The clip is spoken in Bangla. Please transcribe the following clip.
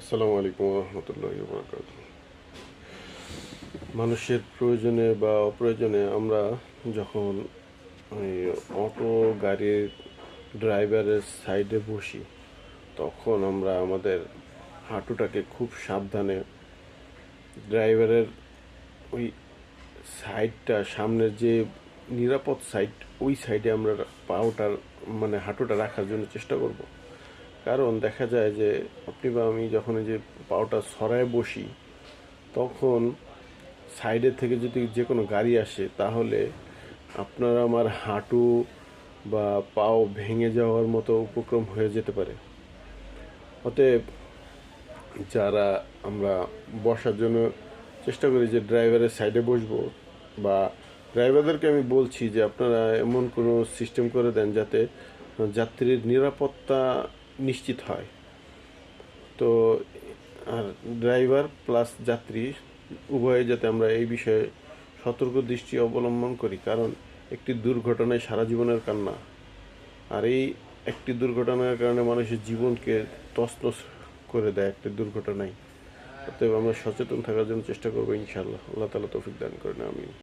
আসসালামু আলাইকুম রহমতুল্লাহি ওয়া বারাকাতুহু। মানুষের প্রয়োজনে বা অপ্রয়োজনে আমরা যখন ওই অটো গাড়ির ড্রাইভারের সাইডে বসি, তখন আমরা আমাদের হাঁটুটাকে খুব সাবধানে ড্রাইভারের ওই সাইডটা, সামনের যে নিরাপদ সাইড, ওই সাইডে আমরা পাওটার মানে হাঁটুটা রাখার জন্য চেষ্টা করব। কারণ দেখা যায় যে আপনি বা আমি যখন এই যে পাওটা সরায় বসি, তখন সাইডে থেকে যদি যে কোনো গাড়ি আসে, তাহলে আপনার আমার হাঁটু বা পাও ভেঙে যাওয়ার মতো উপক্রম হয়ে যেতে পারে। অতএব যারা আমরা বসার জন্য চেষ্টা করি যে ড্রাইভারের সাইডে বসবো, বা ড্রাইভারদেরকে আমি বলছি যে আপনারা এমন কোনো সিস্টেম করে দেন যাতে যাত্রীর নিরাপত্তা নিশ্চিত হয়। তো আর ড্রাইভার প্লাস যাত্রী উভয়ে যাতে আমরা এই বিষয়ে সতর্ক দৃষ্টি অবলম্বন করি, কারণ একটি দুর্ঘটনায় সারা জীবনের কান্না। আর এই একটি দুর্ঘটনার কারণে মানুষের জীবনকে তছনছ করে দেয় একটি দুর্ঘটনায়। অতএব আমরা সচেতন থাকার জন্য চেষ্টা করবো, ইনশাআল্লাহ। আল্লাহ তাআলা তৌফিক দান করেন, আমিন।